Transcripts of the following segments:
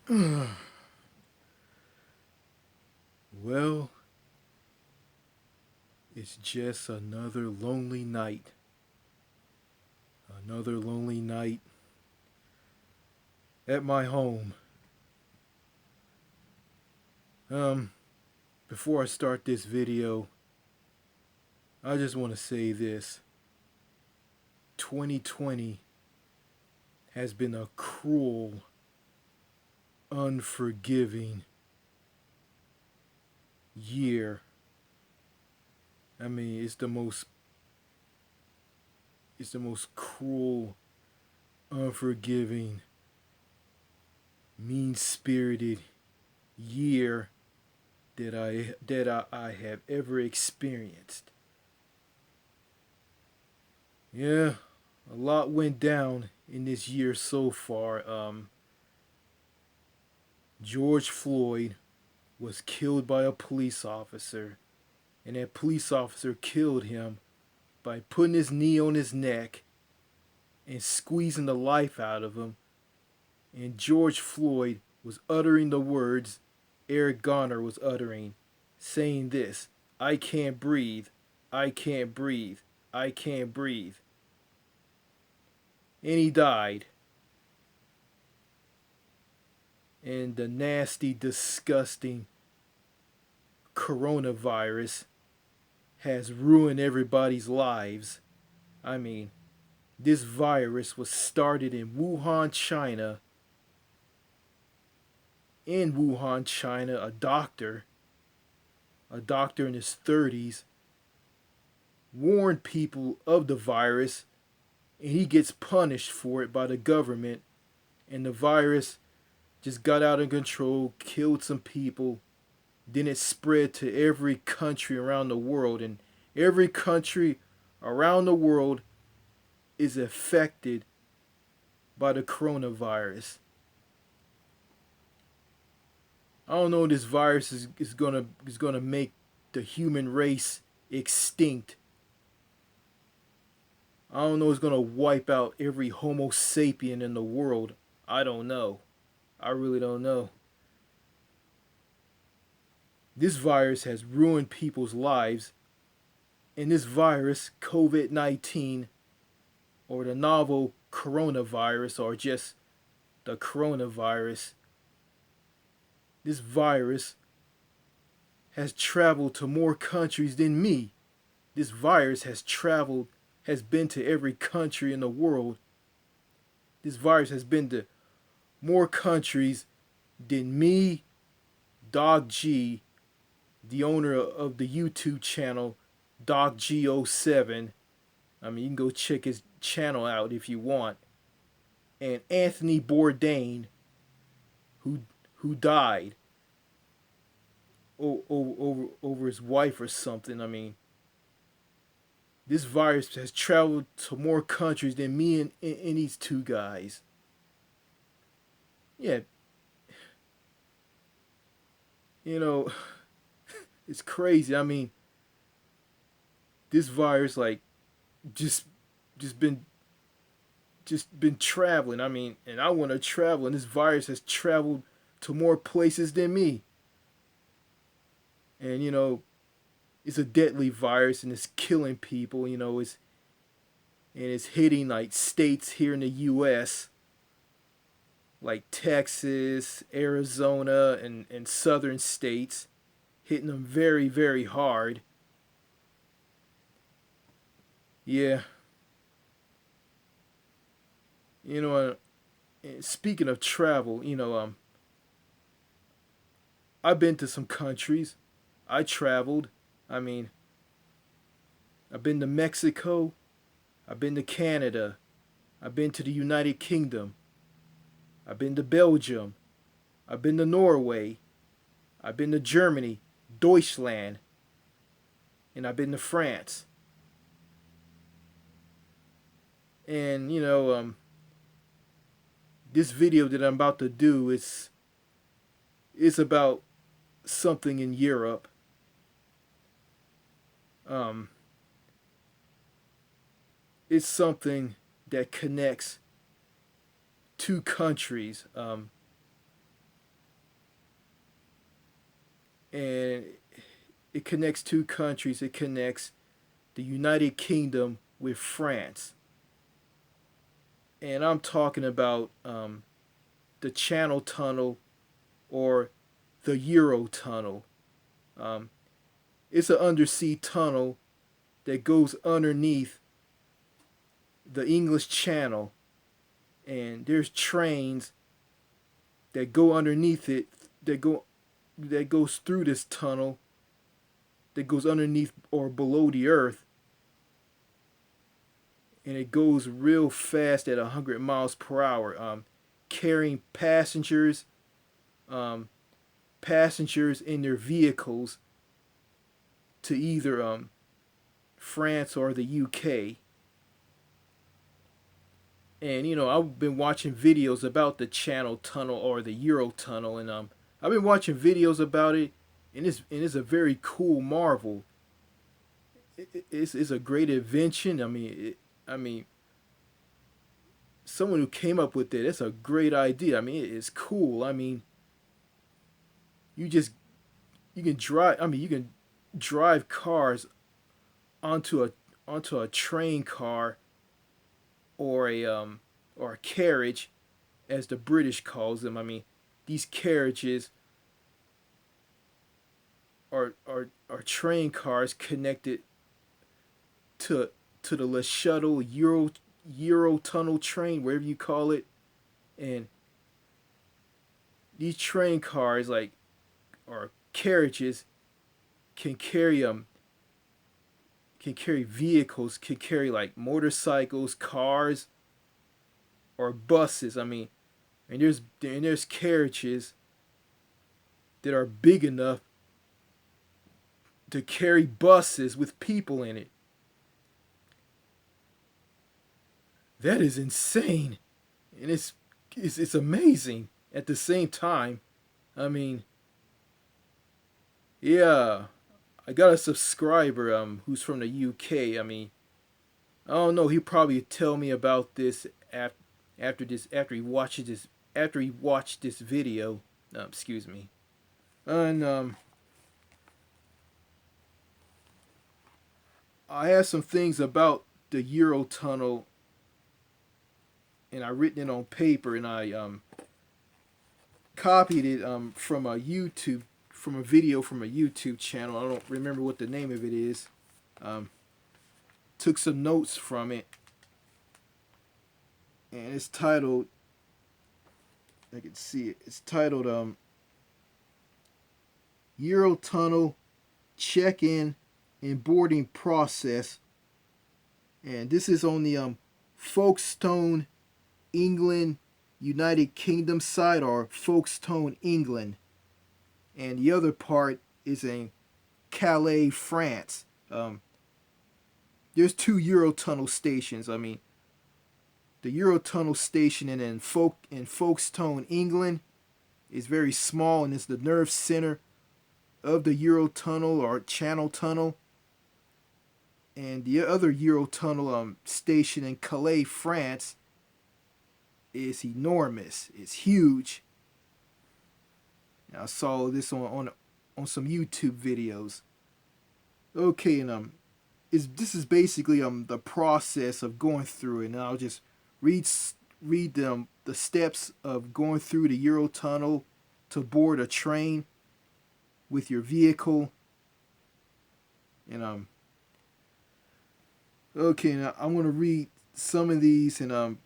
Well, it's just another lonely night. Another lonely night at my home. Um, Before I start this video, I just want to say this. 2020 has been a cruel, unforgiving year. I mean, it's the most cruel, unforgiving, mean-spirited year that I have ever experienced. Yeah, a lot went down in this year so far. George Floyd was killed by a police officer, and that police officer killed him by putting his knee on his neck and squeezing the life out of him. And George Floyd was uttering the words Eric Garner was uttering, saying this: I can't breathe, I can't breathe, I can't breathe. And he died. And the nasty, disgusting coronavirus has ruined everybody's lives. I mean, this virus was started in Wuhan, China. In Wuhan, China, a doctor in his 30s, warned people of the virus, and he gets punished for it by the government. And the virus just got out of control, killed some people. Then it spread to every country around the world, and every country around the world is affected by the coronavirus. I don't know if this virus is gonna make the human race extinct. I don't know if it's gonna wipe out every Homo sapien in the world. I don't know. I really don't know. This virus has ruined people's lives, and this virus, COVID 19, or the novel coronavirus, or just the coronavirus, this virus has traveled to more countries than me. This virus has been to every country in the world. This virus has been to more countries than me, Dog G, the owner of the YouTube channel Dog G07. I mean, you can go check his channel out if you want. And Anthony Bourdain, who who died over his wife or something. I mean, this virus has traveled to more countries than me and these two guys. Yeah, you know, it's crazy. I mean, this virus like just just been just been traveling. I mean, and I want to travel, and this virus has traveled to more places than me. And it's a deadly virus, and it's killing people. It's hitting like states here in the U.S. like Texas, Arizona, and southern states, hitting them very, very hard. Yeah, you know. Speaking of travel, I've been to some countries. I traveled. I mean, I've been to Mexico. I've been to Canada. I've been to the United Kingdom. I've been to Belgium. I've been to Norway. I've been to Germany, Deutschland, and I've been to France. And this video that I'm about to do is about something in Europe. Um, it's something that connects two countries. and it connects two countries. It connects the United Kingdom with France, and I'm talking about the Channel Tunnel or the Eurotunnel. Um, it's an undersea tunnel that goes underneath the English Channel, and there's trains that go underneath it that goes through this tunnel that goes underneath or below the earth, and it goes real fast at 100 miles per hour, carrying um, passengers in their vehicles to either France or the UK. And I've been watching videos about the Channel Tunnel or the Eurotunnel, and I've been watching videos about it, and it's a very cool marvel. It's a great invention. I mean, someone who came up with it, it's a great idea. I mean, it's cool. I mean, you just you can drive. I mean, you can drive cars onto a train car or a carriage, as the British calls them. I mean, these carriages are train cars connected to the Le Shuttle Euro Tunnel train, wherever you call it, and these train cars or carriages can carry vehicles, can carry like motorcycles, cars, or buses. I mean, and there's carriages that are big enough to carry buses with people in it. That is insane, and it's amazing at the same time. I mean, yeah, I got a subscriber who's from the UK. I mean, I don't know. He'll probably tell me about this after he watched this video. Excuse me. And I have some things about the Eurotunnel, and I written it on paper, and I copied it from a video from a YouTube channel. I don't remember what the name of it is. Took some notes from it, and it's titled. I can see it. It's titled Eurotunnel Check-in and Boarding Process, and this is on the Folkestone, England, United Kingdom side, or Folkestone, England, and the other part is in Calais, France. There's two Eurotunnel stations. I mean, the Eurotunnel station in Folkestone, England, is very small, and it's the nerve center of the Eurotunnel or Channel Tunnel. And the other Eurotunnel station in Calais, France, is enormous. It's huge. I saw this on some YouTube videos. Okay, and this is basically the process of going through it. And I'll just read the steps of going through the Eurotunnel to board a train with your vehicle. And okay, now I'm gonna read some of these and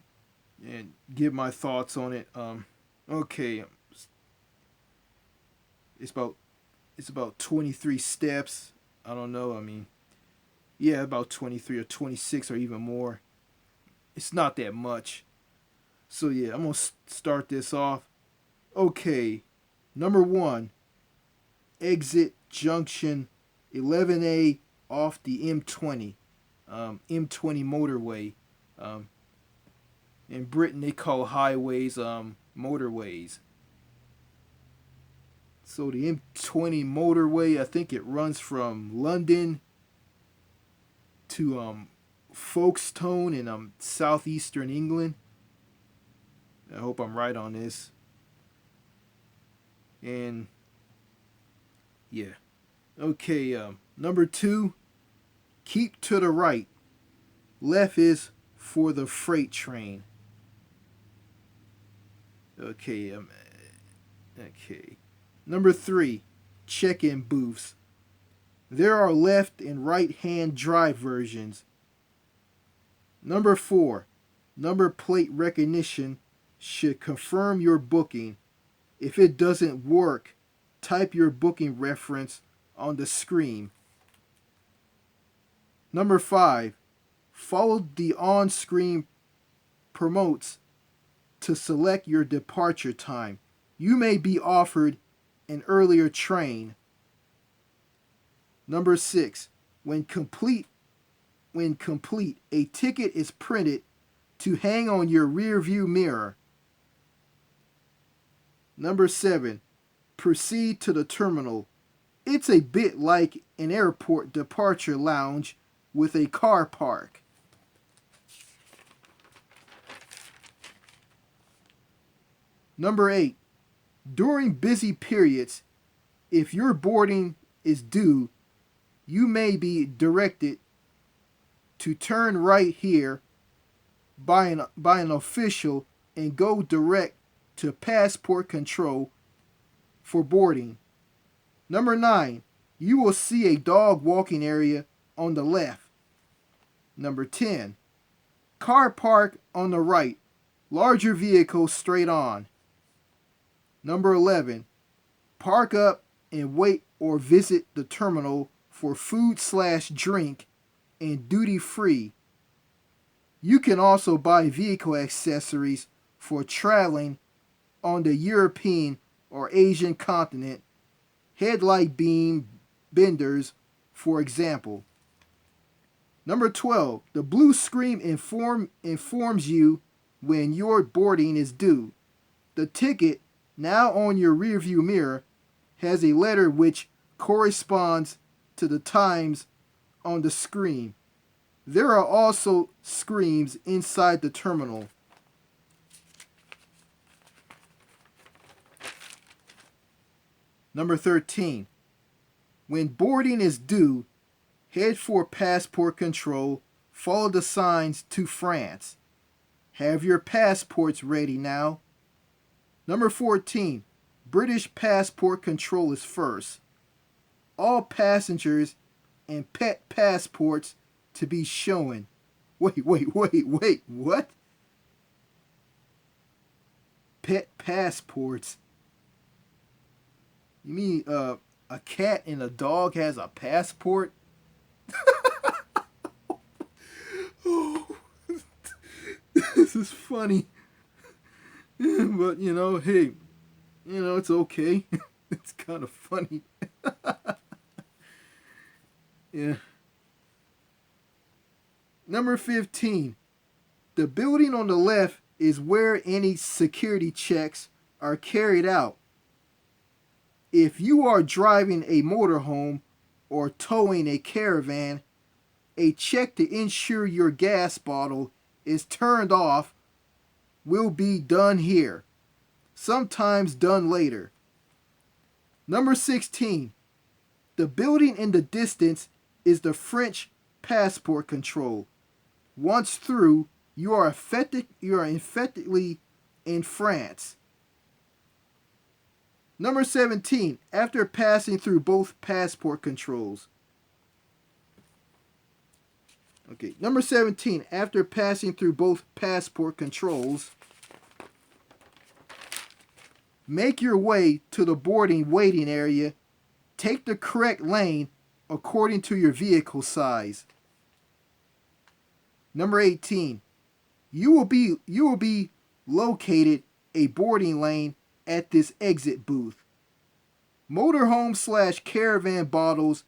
give my thoughts on it. Okay, it's about 23 steps. I don't know. I mean, yeah, about 23 or 26 or even more. It's not that much. So yeah, I'm gonna start this off. Okay, number 1, exit junction 11A off the M20, M20 motorway. In Britain, they call highways motorways. So the M20 motorway, I think it runs from London to Folkestone in southeastern England. I hope I'm right on this. And Yeah. Okay, number two, keep to the right. Left is for the freight train. Okay, okay. Number three, check-in booths. There are left and right hand drive versions. Number four, number plate recognition should confirm your booking. If it doesn't work, type your booking reference on the screen. Number five, follow the on screen promotes to select your departure time. You may be offered an earlier train. Number six, when complete, a ticket is printed to hang on your rear view mirror. Number seven, proceed to the terminal. It's a bit like an airport departure lounge with a car park. Number eight, during busy periods, if your boarding is due, you may be directed to turn right here by an official and go direct to passport control for boarding. Number nine, you will see a dog walking area on the left. Number 10, car park on the right, larger vehicles straight on. Number 11, park up and wait or visit the terminal for food/drink and duty free. You can also buy vehicle accessories for traveling on the European or Asian continent, headlight beam benders, for example. Number 12, the blue screen informs you when your boarding is due. The ticket, now on your rearview mirror, has a letter which corresponds to the times on the screen. There are also screens inside the terminal. Number 13, when boarding is due, head for passport control, follow the signs to France. Have your passports ready now. Number 14, British passport control is first. All passengers and pet passports to be shown. Wait, what? Pet passports? You mean a cat and a dog has a passport? Oh, this is funny. But, hey, it's okay. It's kind of funny. Yeah. Number 15. The building on the left is where any security checks are carried out. If you are driving a motorhome or towing a caravan, a check to ensure your gas bottle is turned off will be done here, sometimes done later. Number 16. The building in the distance is the French passport control. Once through, you are effectively in France. Number 17. After passing through both passport controls. Okay, number 17. After passing through both passport controls, make your way to the boarding waiting area. Take the correct lane according to your vehicle size. Number 18. You will be located a boarding lane at this exit booth. Motorhome/caravan bottles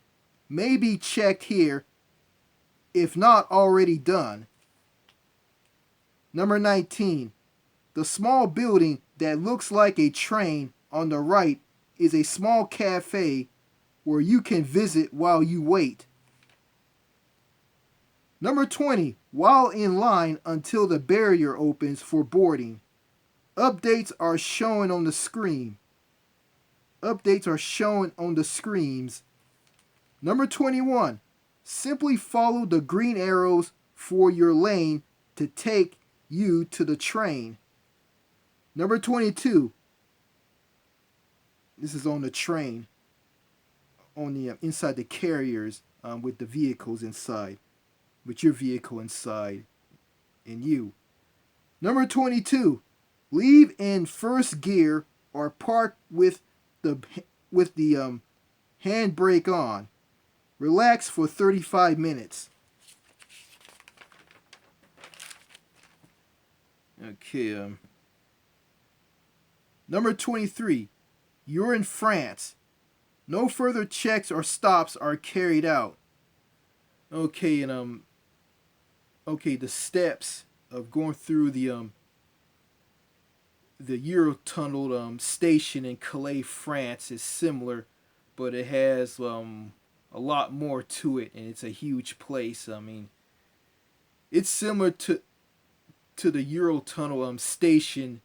may be checked here if not already done. Number 19. The small building that looks like a train on the right is a small cafe where you can visit while you wait. Number 20. While in line until the barrier opens for boarding. Updates are shown on the screen. updates are shown on the screens. Number 21. Simply follow the green arrows for your lane to take you to the train. Number 22. This is on the train, on the inside the carriers, with the vehicles inside, with your vehicle inside, and you. Number 22. Leave in first gear or park with the handbrake on. Relax for 35 minutes. Okay. Number 23. You're in France. No further checks or stops are carried out. Okay, and okay, the steps of going through the Eurotunnel station in Calais, France is similar, but it has a lot more to it, and it's a huge place. I mean, it's similar to the Eurotunnel station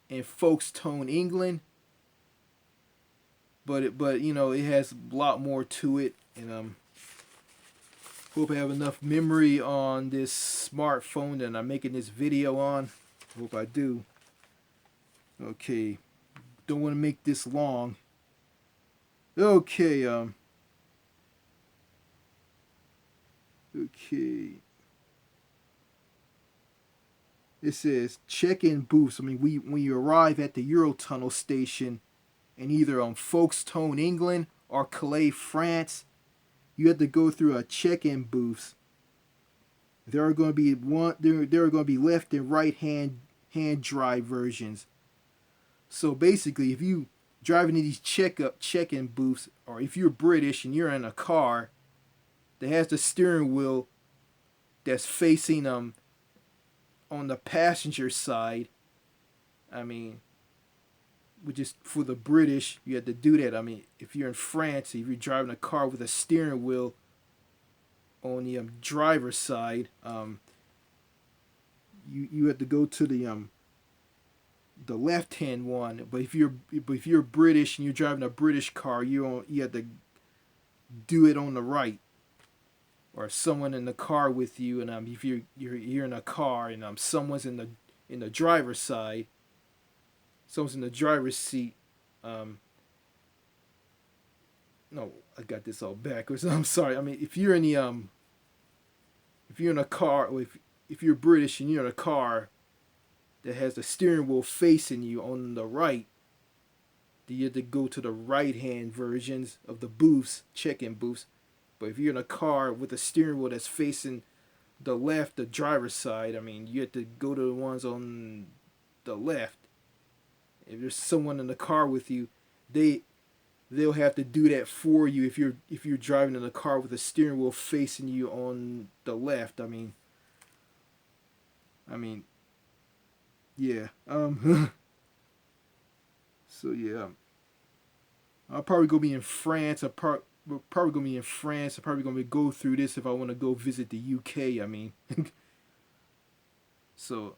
in Folkestone, England, but it has a lot more to it, and hope I have enough memory on this smartphone that I'm making this video on. Hope I do. Okay, don't want to make this long. Okay, okay. It says check-in booths. I mean, when you arrive at the Eurotunnel station in either Folkestone, England, or Calais, France, you have to go through a check-in booths. There are going to be there are going to be left and right hand drive versions. So basically, if you drive into these check-in booths, or if you're British and you're in a car that has the steering wheel that's facing on the passenger side, I mean, which is for the British, you have to do that. I mean, if you're in France, if you're driving a car with a steering wheel on the driver's side, you have to go to the left hand one. But if you're British and you're driving a British car, you have to do it on the right. Or someone in the car with you, and if you're in a car and someone's in the driver's side, someone's in the driver's seat. No, I got this all backwards. I'm sorry. I mean, if you're in a car, or if you're British and you're in a car that has the steering wheel facing you on the right, then you have to go to the right hand versions of the booths, check-in booths. But if you're in a car with a steering wheel that's facing the left, the driver's side, I mean, you have to go to the ones on the left. If there's someone in the car with you, they'll have to do that for you if you're driving in a car with a steering wheel facing you on the left. I mean, yeah. So yeah, I'll probably go be in France. We're probably gonna be in France. I'm probably gonna go through this if I want to go visit the UK. I mean, so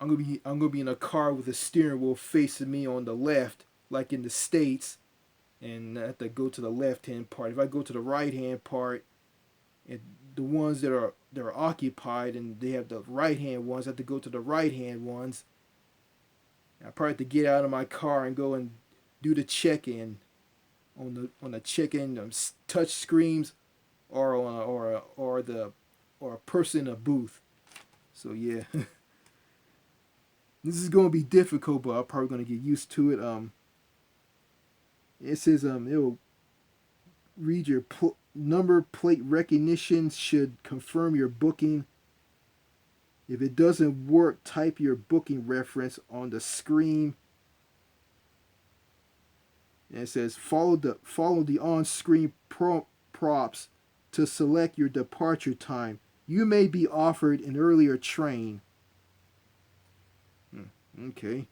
I'm gonna be in a car with a steering wheel facing me on the left, like in the States, and I have to go to the left hand part. If I go to the right hand part, and the ones that are occupied and they have the right hand ones, I have to go to the right hand ones. I probably have to get out of my car and go and do the check-in on the check-in touch screens, or a person in a booth. So yeah, this is gonna be difficult, but I'm probably gonna get used to it. It says it will read your number plate recognition, should confirm your booking. If it doesn't work, type your booking reference on the screen. And it says follow the on-screen prompts to select your departure time. You may be offered an earlier train. Okay.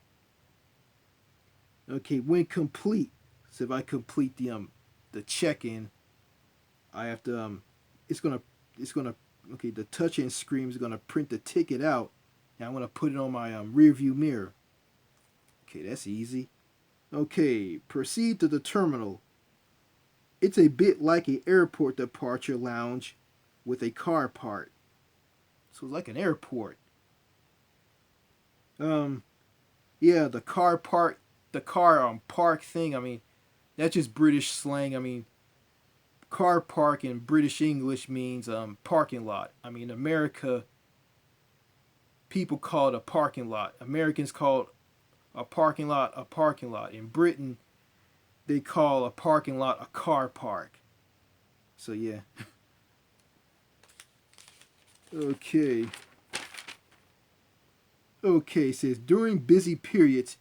Okay, when complete. So if I complete the check-in, I have to it's gonna okay, the touch-in screen is gonna print the ticket out, and I'm gonna put it on my rear view mirror. Okay, that's easy. Okay, proceed to the terminal. It's a bit like an airport departure lounge with a car park. So it's like an airport. Um, yeah, the car park, the car park thing. I mean, that's just British slang. I mean, car park in British English means parking lot. I mean, America, people call it a parking lot. Americans call a parking lot a parking lot. In Britain, they call a parking lot a car park. So yeah. Okay. Okay, it says during busy periods,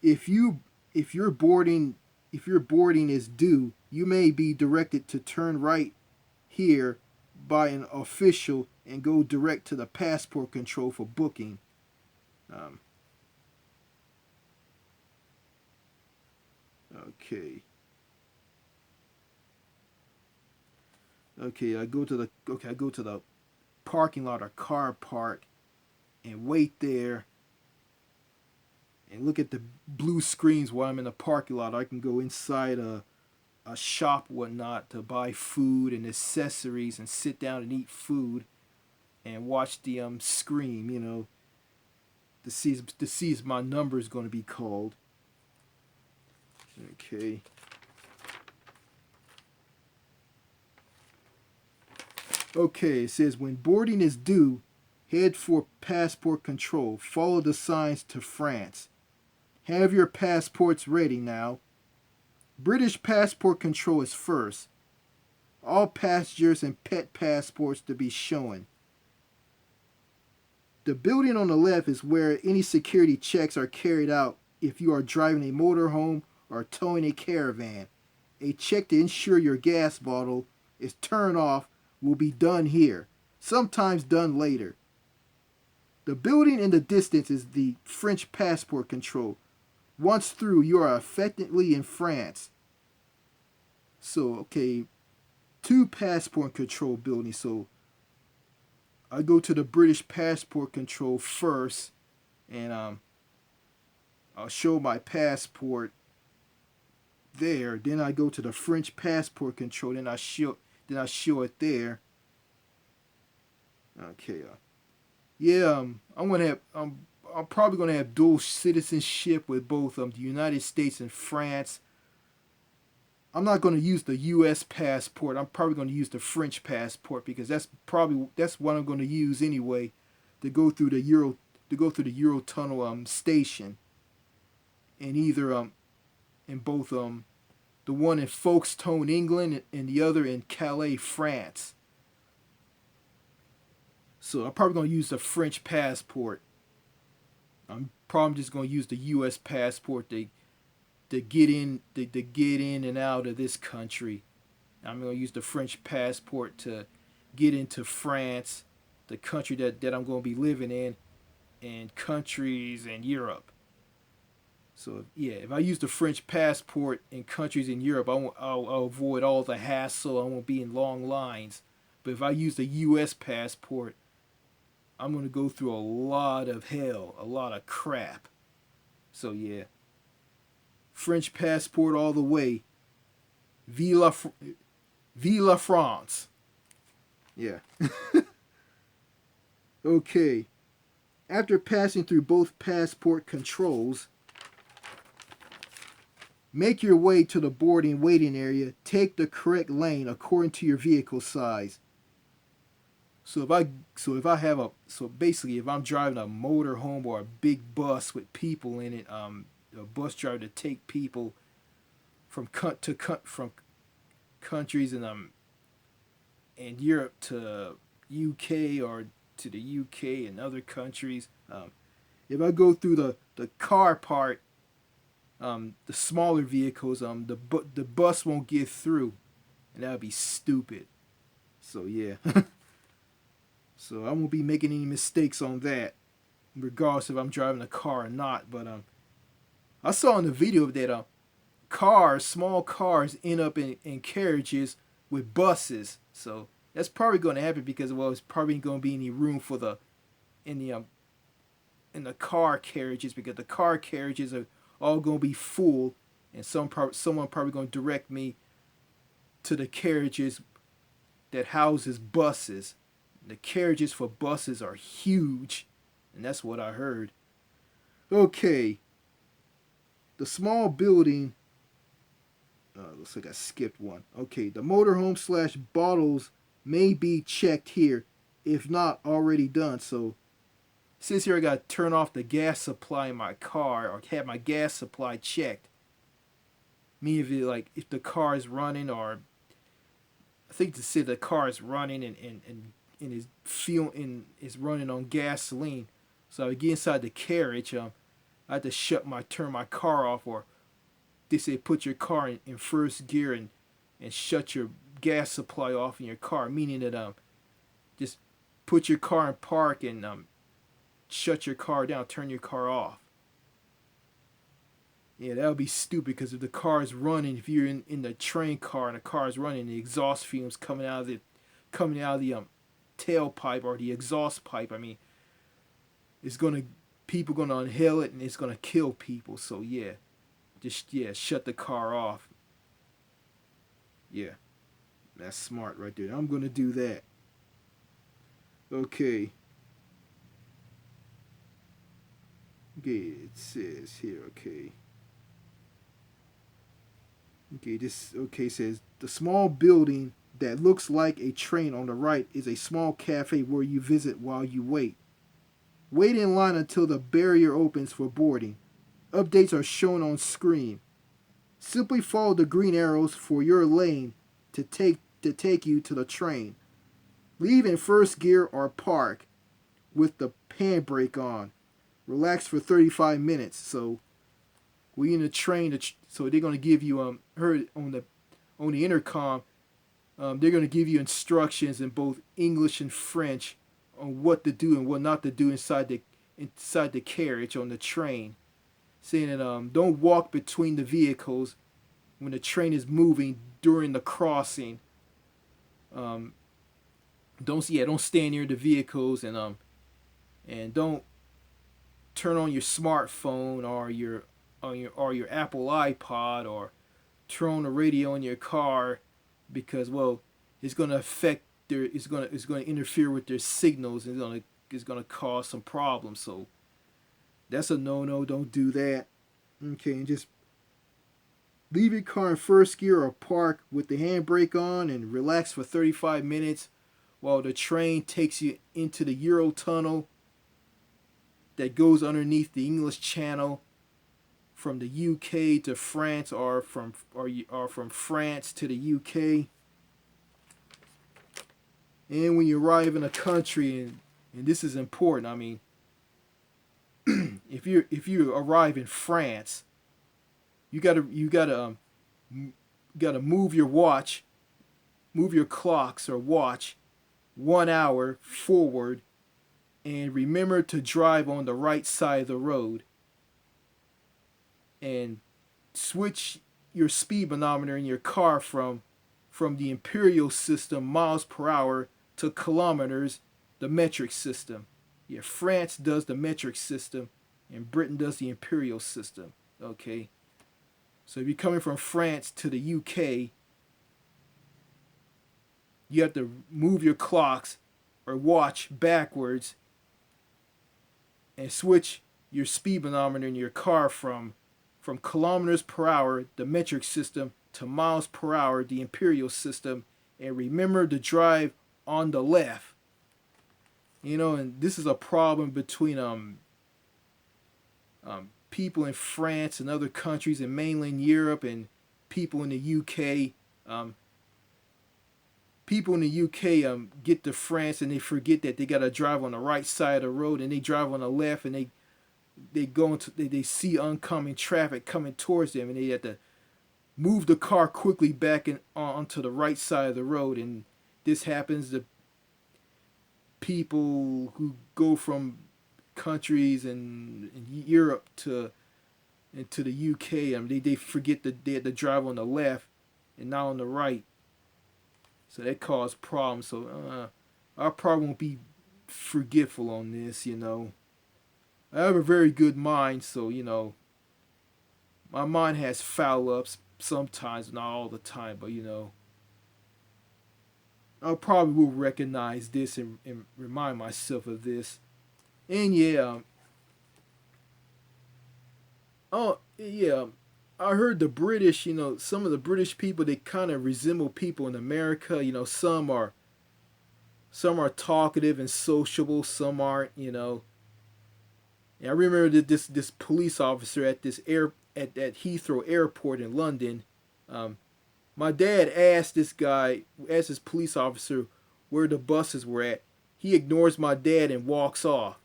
if you if your boarding if your boarding is due, you may be directed to turn right here by an official and go direct to the passport control for booking. Um, okay. I go to the parking lot or car park and wait there and look at the blue screens while I'm in the parking lot. I can go inside a shop, whatnot, to buy food and accessories and sit down and eat food and watch the screen, to see if my number is going to be called. Okay. Okay, it says when boarding is due, head for passport control. Follow the signs to France. Have your passports ready now. British passport control is first. All passengers and pet passports to be shown. The building on the left is where any security checks are carried out if you are driving a motorhome or towing a caravan. A check to ensure your gas bottle is turned off will be done here, sometimes done later. The building in the distance is the French passport control. Once through, you are effectively in France. So, okay, two passport control buildings. So, I go to the British passport control first, and I'll show my passport there. Then I go to the French passport control. Then I show it there. Okay. Yeah. I'm probably gonna have dual citizenship with both the United States and France. I'm not gonna use the U.S. passport. I'm probably gonna use the French passport because that's what I'm gonna use anyway, to go through the Eurotunnel station, and either in both the one in Folkestone, England, and the other in Calais, France. So I'm probably gonna use the French passport. I'm probably just gonna use the U.S. passport to get in and out of this country. I'm gonna use the French passport to get into France, the country that I'm gonna be living in, and countries in Europe. So yeah, if I use the French passport in countries in Europe, I'll avoid all the hassle. I won't be in long lines. But if I use the U.S. passport, I'm gonna go through a lot of hell, a lot of crap. So yeah, French passport all the way. Vive la France. Yeah. Okay. After passing through both passport controls, make your way to the boarding waiting area. Take the correct lane according to your vehicle size. So basically if I'm driving a motorhome or a big bus with people in it, a bus driver to take people from countries in Europe to UK or to the UK and other countries. If I go through the car part, the smaller vehicles, the bus won't get through, and that would be stupid. So yeah, so I won't be making any mistakes on that, regardless if I'm driving a car or not. But I saw in the video that small cars, end up in carriages with buses. So that's probably going to happen because it's probably going to be any room in the car carriages because the car carriages all gonna be full, and someone probably gonna direct me to the carriages that houses buses. The carriages for buses are huge, and that's what I heard. Okay, the small building. Looks like I skipped one. Okay, the motorhome slash bottles may be checked here, if not already done. So, since here I got to turn off the gas supply in my car or have my gas supply checked. Me if the car is running, or I think to say the car is running and is running on gasoline. So I get inside the carriage. I had to turn my car off, or they say put your car in first gear and shut your gas supply off in your car, meaning that just put your car in park and shut your car down, turn your car off. Yeah, that would be stupid, because if the car is running, if you're in the train car and the car is running, the exhaust fumes coming out of the tailpipe or the exhaust pipe. I mean, it's gonna people gonna inhale it and it's gonna kill people. So yeah, just shut the car off. Yeah, that's smart right there. I'm gonna do that. Okay. Okay, it says here. Okay. Okay, says the small building that looks like a train on the right is a small cafe where you visit while you wait. Wait in line until the barrier opens for boarding. Updates are shown on screen. Simply follow the green arrows for your lane to take you to the train. Leave in first gear or park with the handbrake on. Relax for 35 minutes. So we in the train, so they're gonna give you heard on the intercom. They're gonna give you instructions in both English and French on what to do and what not to do inside the carriage on the train, saying that don't walk between the vehicles when the train is moving during the crossing. Um, don't stand near the vehicles, and don't turn on your smartphone or your Apple iPod, or turn on the radio in your car, because it's gonna affect it's gonna interfere with their signals, and it's gonna cause some problems. So that's a no. Don't do that. Okay, and just leave your car in first gear or park with the handbrake on and relax for 35 minutes while the train takes you into the Eurotunnel that goes underneath the English Channel from the UK to France, or from France to the UK. And when you arrive in a country, and this is important, I mean, if you arrive in France, you gotta move your clocks or watch 1 hour forward, and remember to drive on the right side of the road, and switch your speed manometer in your car from the imperial system, miles per hour, to kilometers, the metric system. Yeah, France does the metric system, and Britain does the imperial system. Okay, so if you're coming from France to the UK, you have to move your clocks or watch backwards, and switch your speed manometer in your car from kilometers per hour, the metric system, to miles per hour, the imperial system, and remember to drive on the left. And this is a problem between people in France and other countries in mainland Europe, and people in the UK. People in the UK get to France and they forget that they gotta drive on the right side of the road, and they drive on the left, and they see oncoming traffic coming towards them, and they have to move the car quickly back onto the right side of the road. And this happens to people who go from countries in Europe into the UK. They forget that they had to drive on the left and not on the right, so that caused problems. So I probably won't be forgetful on this. I have a very good mind, so my mind has foul ups sometimes, not all the time, but I probably will recognize this and remind myself of this. And yeah, oh yeah, I heard the British, some of the British people, they kind of resemble people in America. Some are talkative and sociable, some aren't. And I remember that this police officer at this at Heathrow Airport in London. Um, my dad asked this police officer where the buses were at. He ignores my dad and walks off.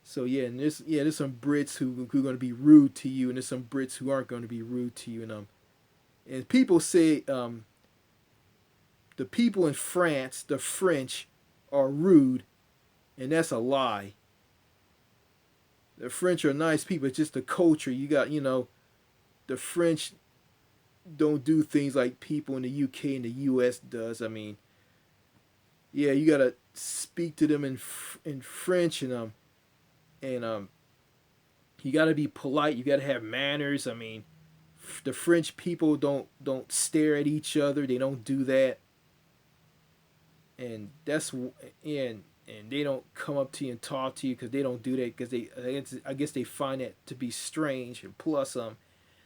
So yeah, and there's some Brits who are going to be rude to you, and there's some Brits who aren't going to be rude to you, and people say the people in France, the French, are rude, and that's a lie. The French are nice people. It's just the culture. You got the French don't do things like people in the UK and the US does. I mean, yeah, you gotta speak to them in French, and you gotta be polite. You gotta have manners. I mean, the French people don't stare at each other. They don't do that, and and they don't come up to you and talk to you because they don't do that because I guess they find that to be strange. And plus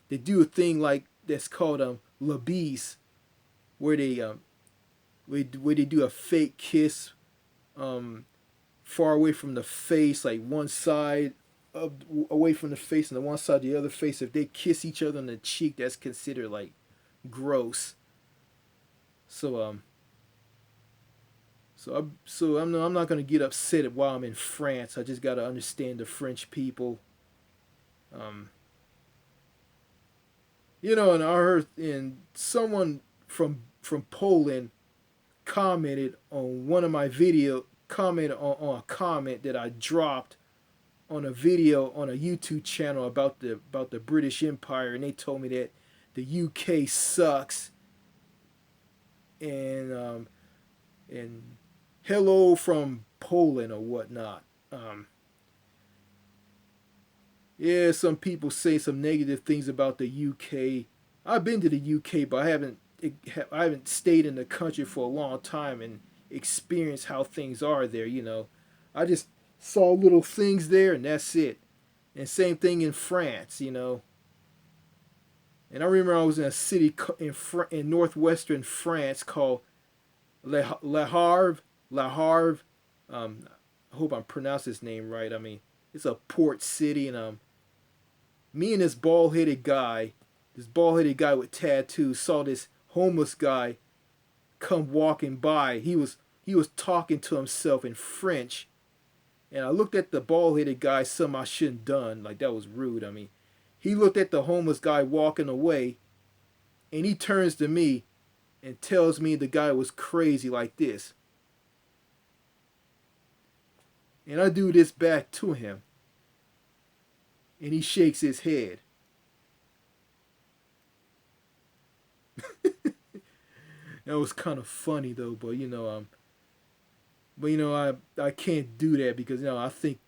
they do a thing like that's called la bise, where they do a fake kiss far away from the face, like one side of away from the face and the one side of the other face. If they kiss each other on the cheek, that's considered like gross. So I'm not gonna get upset while I'm in France. I just gotta understand the French people. Um, and I heard and someone from Poland commented on one of my video commented on a comment that I dropped on a video on a YouTube channel about the British Empire, and they told me that the UK sucks, and hello from Poland or whatnot. Yeah, some people say some negative things about the UK. I've been to the UK, but I haven't stayed in the country for a long time and experienced how things are there. I just saw little things there, and that's it. And same thing in France. And I remember I was in a city in northwestern France called Le Havre. Le Havre. I hope I'm pronouncing his name right. I mean, it's a port city, and me and this bald headed guy with tattoos, saw this homeless guy come walking by. He was talking to himself in French, and I looked at the bald headed guy. Something I shouldn't done. Like that was rude. I mean, he looked at the homeless guy walking away, and he turns to me and tells me the guy was crazy like this. And I do this back to him, and he shakes his head. That was kind of funny though, I can't do that because I think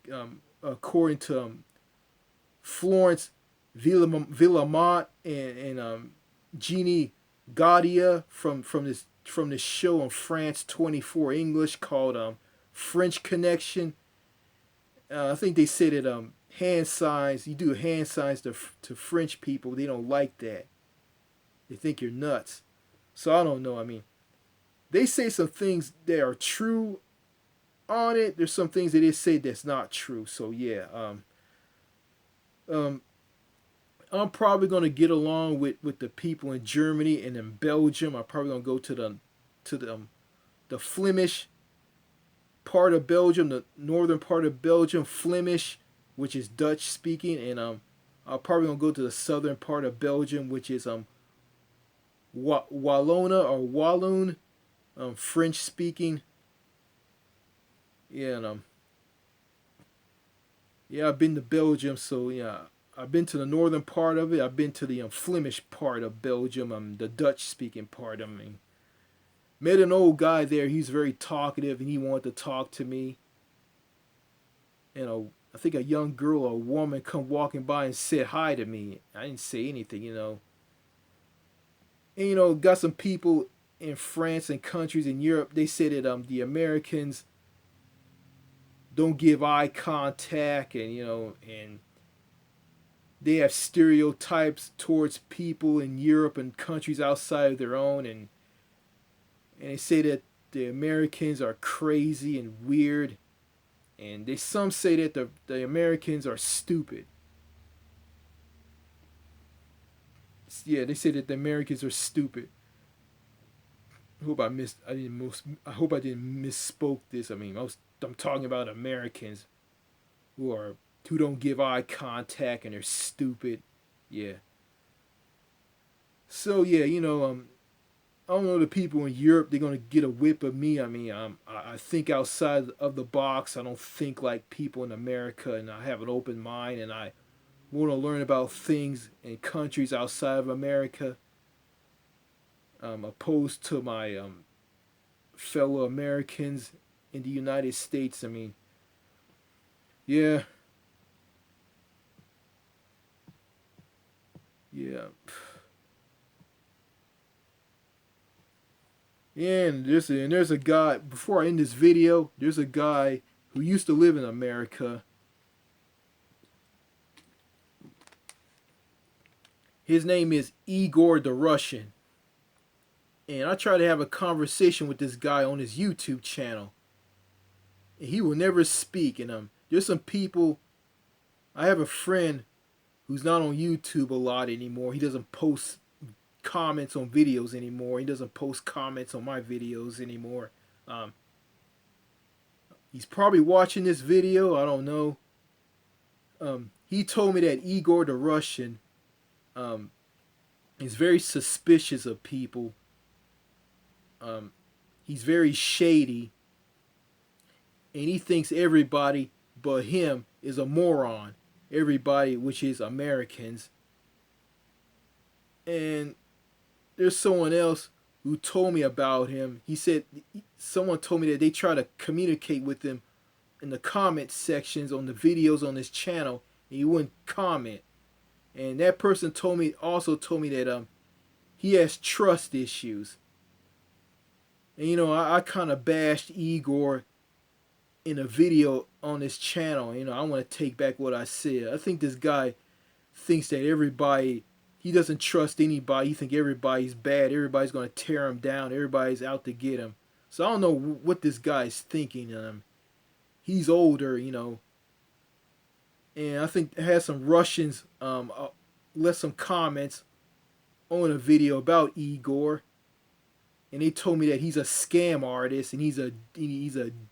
according to Florence Villamont and Jeannie Gaudia from this show on France 24 English called French Connection. I think they said that hand signs, you do hand signs to French people, they don't like that. They think you're nuts. So I don't know. I mean, they say some things that are true on it. There's some things that they say that's not true. So yeah, um, I'm probably gonna get along with the people in Germany and in Belgium. I'm probably gonna go to the Flemish part of Belgium, the northern part of Belgium, Flemish, which is Dutch speaking, and I'll probably gonna go to the southern part of Belgium, which is Wallona or Walloon, French speaking. Yeah, and yeah, I've been to Belgium, so yeah, I've been to the northern part of it. I've been to the Flemish part of Belgium, the Dutch speaking part. I mean, met an old guy there. He's very talkative, and he wanted to talk to me. I think a young girl or a woman come walking by and said hi to me. I didn't say anything, And got some people in France and countries in Europe. They say that the Americans don't give eye contact, and and they have stereotypes towards people in Europe and countries outside of their own, and they say that the Americans are crazy and weird, and some say that the Americans are stupid. Yeah, they say that the Americans are stupid. I hope I didn't misspoke this. I mean, I'm talking about Americans who are who don't give eye contact and they're stupid. Yeah. So yeah, I don't know the people in Europe. They're gonna get a whip of me. I mean, I think outside of the box. I don't think like people in America, and I have an open mind, and I want to learn about things in countries outside of America, opposed to my fellow Americans in the United States. I mean, yeah, yeah, yeah. And there's a guy. Before I end this video, there's a guy who used to live in America. His name is Igor the Russian. And I try to have a conversation with this guy on his YouTube channel. And he will never speak. And there's some people. I have a friend who's not on YouTube a lot anymore. He doesn't post comments on videos anymore. He doesn't post comments on my videos anymore. Um, he's probably watching this video. I don't know. He told me that Igor the Russian um, is very suspicious of people. Um, he's very shady, and he thinks everybody but him is a moron. Everybody, which is Americans. And there's someone else who told me about him. He said someone told me that they try to communicate with him in the comment sections on the videos on his channel, and he wouldn't comment. And that person told me that he has trust issues. And I kind of bashed Igor in a video on his channel. I want to take back what I said. I think this guy thinks that he doesn't trust anybody. He thinks everybody's bad. Everybody's going to tear him down. Everybody's out to get him. So I don't know what this guy's thinking. He's older, and I think it has some Russians left some comments on a video about Igor, and they told me that he's a scam artist and he's a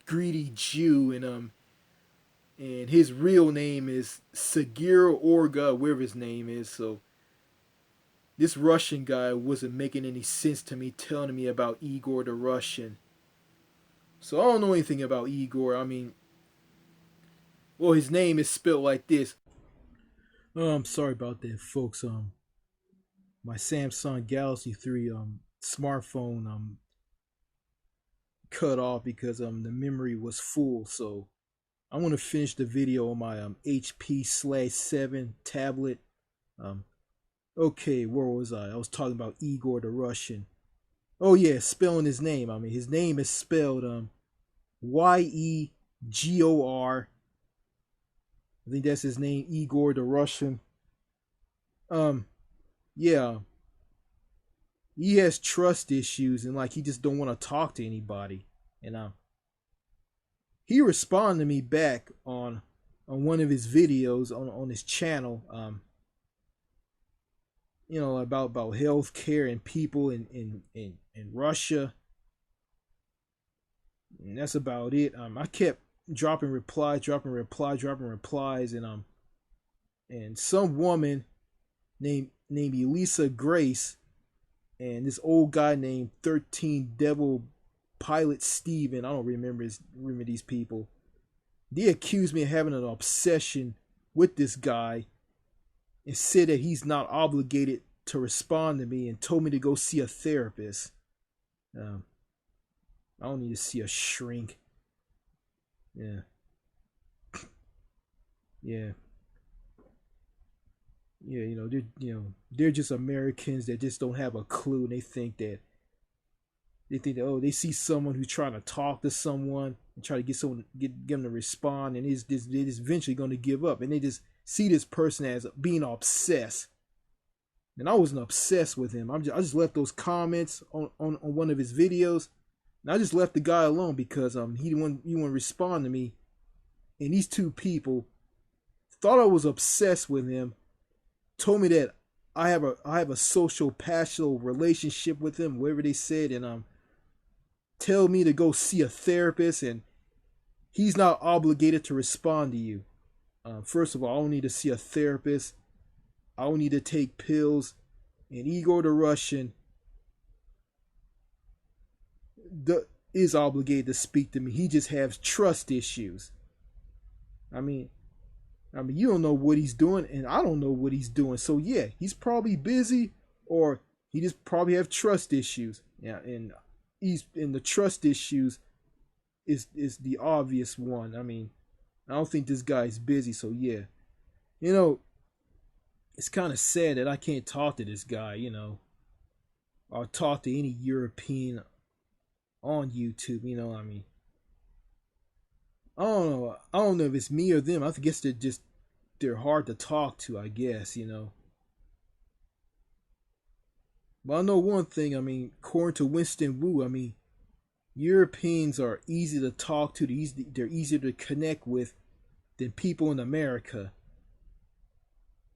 greedy Jew, and his real name is Sagir Orga, wherever his name is. So this Russian guy wasn't making any sense to me, telling me about Igor the Russian. So I don't know anything about Igor. I mean, well, his name is spelled like this. Oh, I'm sorry about that, folks. My Samsung Galaxy 3 smartphone cut off because the memory was full. So I want to finish the video on my HP/7 tablet. Okay, where was I? I was talking about Igor the Russian. Oh yeah, spelling his name. I mean, his name is spelled Yegor. I think that's his name, Igor the Russian. Yeah, he has trust issues and like he just don't want to talk to anybody. And he responded to me back on one of his videos on his channel. About healthcare and people in Russia. And that's about it. I kept dropping replies, and some woman named Elisa Grace and this old guy named 13 Devil Pilot Steven. I don't remember these people. They accused me of having an obsession with this guy and said that he's not obligated to respond to me and told me to go see a therapist. I don't need to see a shrink. Yeah. Yeah, yeah. They're just Americans that just don't have a clue. And they think that, oh, they see someone who's trying to talk to someone and try to get someone get them to respond, and they're just eventually going to give up, and they just see this person as being obsessed. And I wasn't obsessed with him. I just left those comments on one of his videos, and I just left the guy alone because he wouldn't respond to me. And these two people thought I was obsessed with him, told me that I have a social pastoral relationship with him, whatever they said, and tell me to go see a therapist, and he's not obligated to respond to you. First of all, I don't need to see a therapist. I don't need to take pills. And Igor the Russian is obligated to speak to me. He just has trust issues. I mean, you don't know what he's doing, and I don't know what he's doing. So yeah, he's probably busy, or he just probably have trust issues. Yeah, and he's in the trust issues is the obvious one. I mean, I don't think this guy's busy. So yeah, you know, it's kind of sad that I can't talk to this guy. Or talk to any European on YouTube. I mean, I don't know. I don't know if it's me or them. I guess they're hard to talk to, I guess. But I know one thing, I mean, according to Winston Wu, I mean, Europeans are easy to talk to, they're easier to connect with than people in America.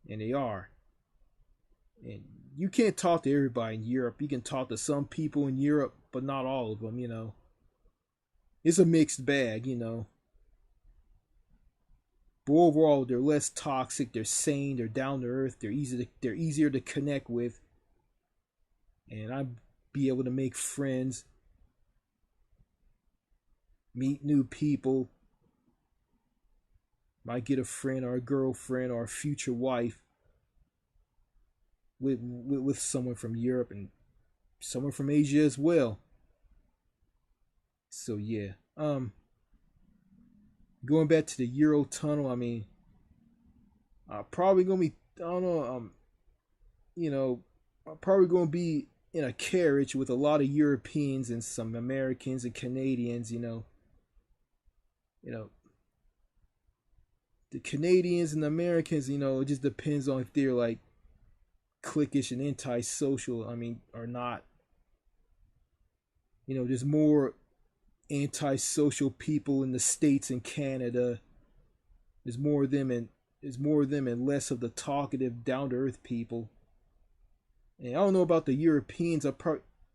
And they are. And you can't talk to everybody in Europe. You can talk to some people in Europe, but not all of them. It's a mixed bag. But overall, they're less toxic, they're sane, they're down to earth, they're easier to connect with. And I'd be able to make friends, meet new people, might get a friend or a girlfriend or a future wife with someone from Europe and someone from Asia as well. So yeah, going back to the Eurotunnel, I mean, probably gonna be, I don't know, I'm probably gonna be in a carriage with a lot of Europeans and some Americans and Canadians. You know, the Canadians and the Americans, it just depends on if they're like cliquish and antisocial, I mean, or not. There's more antisocial people in the States and Canada. There's more of them and less of the talkative, down to earth people. And I don't know about the Europeans. I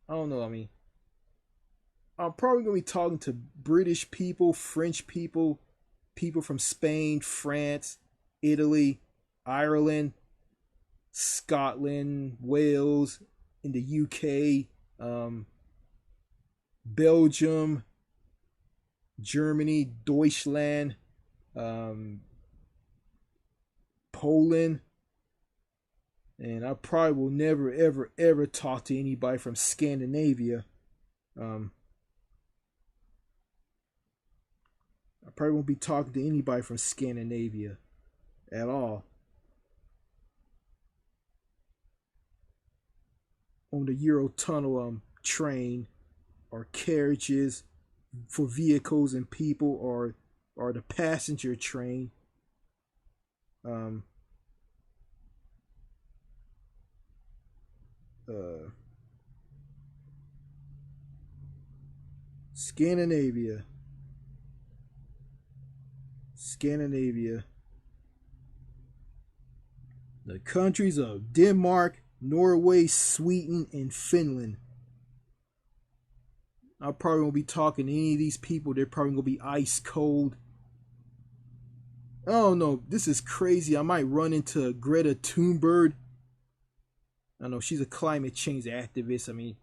don't know. I mean, I'm probably gonna be talking to British people, French people, people from Spain, France, Italy, Ireland, Scotland, Wales, in the UK, Belgium, Germany, Deutschland, Poland, and I probably will never, ever, ever talk to anybody from Scandinavia. I probably won't be talking to anybody from Scandinavia at all. On the Eurotunnel train or carriages for vehicles and people, or the passenger train. Um, uh, Scandinavia, the countries of Denmark, Norway, Sweden, and Finland. I probably won't be talking to any of these people. They're probably gonna be ice cold. I don't know. This is crazy. I might run into Greta Thunberg. I know she's a climate change activist. I mean,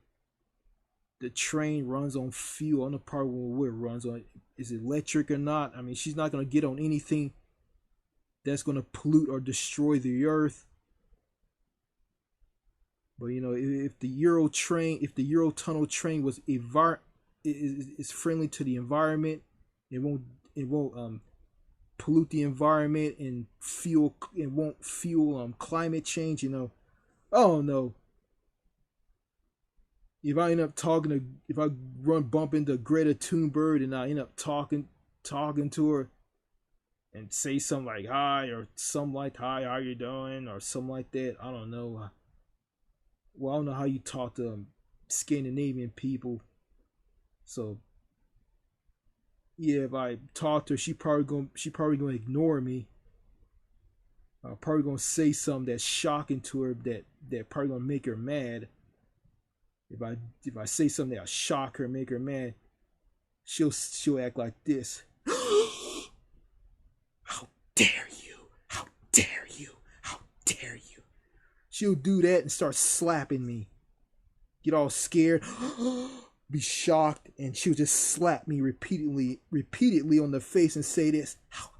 the train runs on fuel. I don't know probably what it runs on. Is it electric or not? I mean, she's not gonna get on anything that's gonna pollute or destroy the earth. But if the Eurotunnel train is friendly to the environment, it won't pollute the environment and won't fuel climate change. I don't know. If I bump into Greta Thunberg and I end up talking to her and say something like hi or something like hi, how you doing, or something like that. I don't know. Well, I don't know how you talk to Scandinavian people. So yeah, if I talk to her, she probably gonna ignore me. I'm probably gonna say something that's shocking to her that probably gonna make her mad. If I say something that'll shock her, make her mad, she'll act like this. How dare you? How dare you? How dare you? She'll do that and start slapping me. Get all scared, be shocked, and she'll just slap me repeatedly on the face and say this. How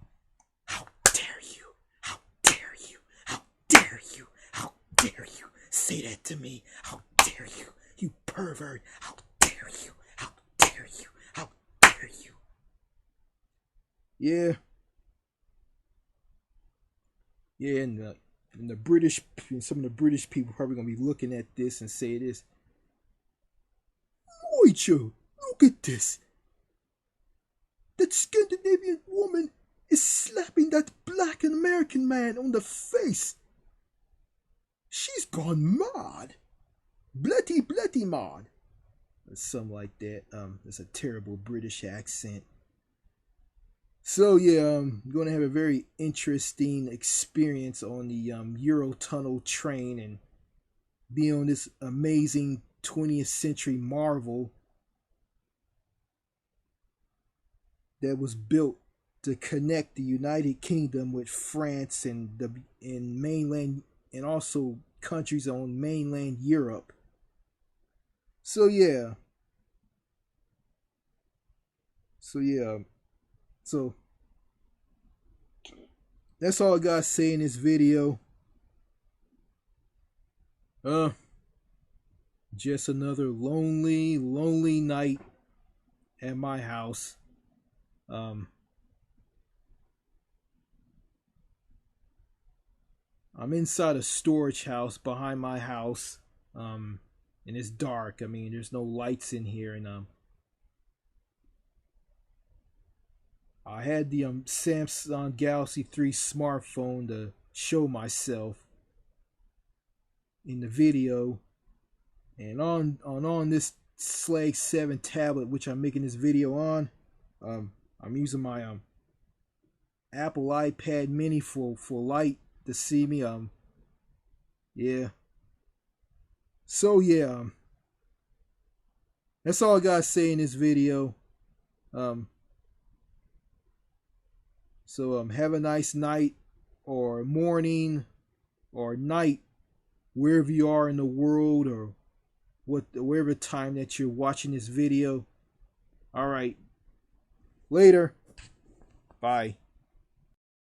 dare you? How dare you? How dare you? How dare you? Say that to me. How dare you? You pervert. How dare you? How dare you? How dare you? Yeah. Yeah, and some of the British people probably gonna be looking at this and say this. Oi, Joe, look at this. That Scandinavian woman is slapping that black American man on the face. She's gone mad. Bletty mad. Or something like that. It's a terrible British accent. So yeah, I'm going to have a very interesting experience on the Eurotunnel train and be on this amazing 20th century marvel that was built to connect the United Kingdom with France and mainland, and also countries on mainland Europe. So yeah. So that's all I gotta say in this video. Just another lonely night at my house. I'm inside a storage house behind my house. And it's dark. I mean, there's no lights in here, and I had the Samsung Galaxy 3 smartphone to show myself in the video, and on this Slag 7 tablet, which I'm making this video on, I'm using my Apple iPad Mini for light to see me. Yeah. So yeah, that's all I gotta say in this video. So have a nice night or morning or night wherever you are in the world, or wherever time that you're watching this video. All right. Later. Bye.